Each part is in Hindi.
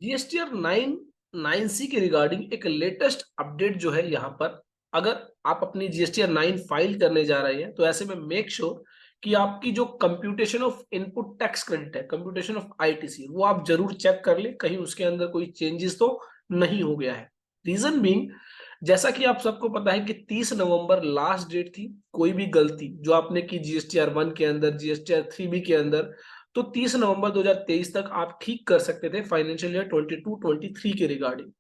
जीएसटीआर 9 के रिगार्डिंग एक लेटेस्ट अपडेट जो है यहाँ पर, अगर आप अपनी जीएसटीआर 9 फाइल करने जा रहे हैं तो ऐसे में मेक श्योर कि आपकी जो computation of input tax credit है, कंप्यूटेशन ऑफ आईटीसी, वो आप जरूर चेक कर लें, कहीं उसके अंदर कोई चेंजेस तो नहीं हो गया है। रीजन बीइंग, जैसा कि आप सबको पता है कि 30 नवंबर लास्ट डेट थी। कोई भी गलती जो आपने की जीएसटीआर 1 के अंदर, जीएसटीआर 3B के अंदर, तो 30 नवंबर 2023 तक आप ठीक कर सकते थे फाइनेंशियल ईयर 22-23 के रिगार्डिंग।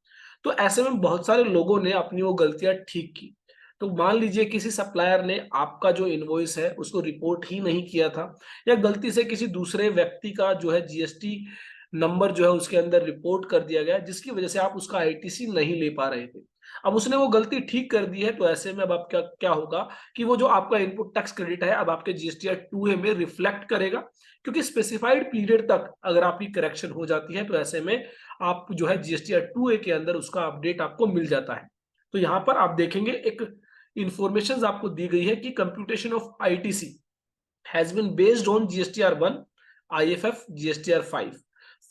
तो ऐसे में बहुत सारे लोगों ने अपनी वो गलतियां ठीक की। तो मान लीजिए किसी सप्लायर ने आपका जो इनवॉइस है उसको रिपोर्ट ही नहीं किया था, या गलती से किसी दूसरे व्यक्ति का जो है जीएसटी नंबर जो है उसके अंदर रिपोर्ट कर दिया गया, जिसकी वजह से आप उसका आईटीसी नहीं ले पा रहे थे। अब उसने वो गलती ठीक कर दी है, तो ऐसे में अब आप क्या क्या होगा कि वो जो आपका इनपुट टैक्स क्रेडिट है अब आपके जीएसटीआर 2A में रिफ्लेक्ट करेगा, क्योंकि स्पेसिफाइड पीरियड तक अगर आपकी करेक्शन हो जाती है तो ऐसे में आप जो है जीएसटीआर 2A के अंदर उसका अपडेट आपको मिल जाता है। तो यहाँ पर आप देखेंगे एक इंफॉर्मेशन आपको दी गई है कि computation of ITC has been based on GSTR 1, IFF, GSTR 5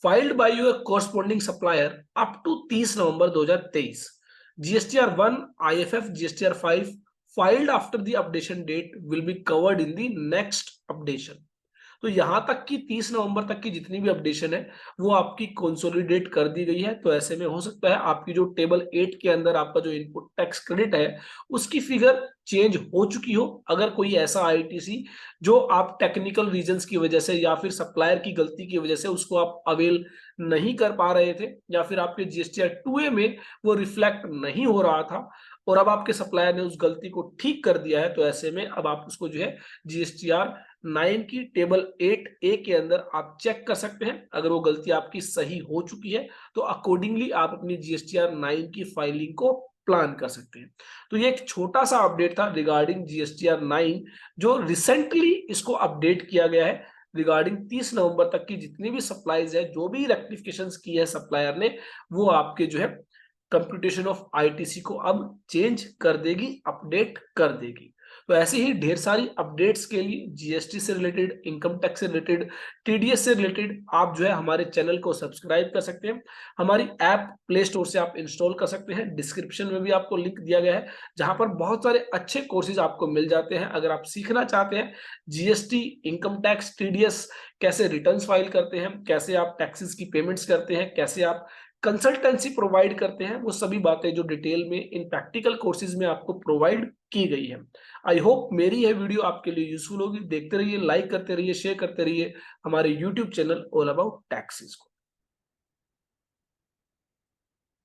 filed by your corresponding supplier up to 30 November 2023। GSTR 1, IFF, GSTR 5 filed after the updation date will be covered in the next updation। तो यहां तक कि 30 नवंबर तक की जितनी भी अपडेशन है वो आपकी कंसोलिडेट कर दी गई है। तो ऐसे में हो सकता है आपकी जो टेबल 8 के अंदर आपका जो इनपुट टैक्स क्रेडिट है उसकी फिगर चेंज हो चुकी हो। अगर कोई ऐसा आईटीसी जो आप टेक्निकल रीजंस की वजह से या फिर सप्लायर की गलती की वजह से उसको आप अवेल नहीं कर पा रहे थे, या फिर आपके जीएसटीआर 2A में वो रिफ्लेक्ट नहीं हो रहा था और अब आपके सप्लायर ने उस गलती को ठीक कर दिया है, तो ऐसे में अब आप उसको जो है जीएसटीआर 9 की टेबल 8A के अंदर आप चेक कर सकते हैं। अगर वो गलती आपकी सही हो चुकी है तो अकॉर्डिंगली आप अपनी जीएसटीआर 9 की फाइलिंग को प्लान कर सकते हैं। तो ये एक छोटा सा अपडेट था रिगार्डिंग जीएसटीआर 9, जो रिसेंटली इसको अपडेट किया गया है। रिगार्डिंग 30 नवंबर तक की जितनी भी सप्लाईज है, जो भी रेक्टिफिकेशंस की है सप्लायर ने, वो आपके जो है कंप्यूटेशन ऑफ आईटीसी को अब चेंज कर देगी, अपडेट कर देगी। तो ऐसे ही ढेर सारी अपडेट्स के लिए जीएसटी से रिलेटेड, इनकम टैक्स से रिलेटेड, टीडीएस से रिलेटेड आप जो है हमारे चैनल को सब्सक्राइब कर सकते हैं। हमारी ऐप प्ले स्टोर से आप इंस्टॉल कर सकते हैं। डिस्क्रिप्शन में भी आपको लिंक दिया गया है जहां पर बहुत सारे अच्छे कोर्सेज आपको मिल जाते हैं। अगर आप सीखना चाहते हैं जीएसटी, इनकम टैक्स, टीडीएस, कैसे रिटर्न्स फाइल करते हैं, कैसे आप टैक्सेस की पेमेंट्स करते हैं, कैसे आप कंसल्टेंसी प्रोवाइड करते हैं, वो सभी बातें जो डिटेल में इन प्रैक्टिकल कोर्सेज में आपको प्रोवाइड की गई है। आई होप मेरी यह वीडियो आपके लिए यूजफुल होगी। देखते रहिए, लाइक करते रहिए, शेयर करते रहिए हमारे YouTube channel all about taxes को।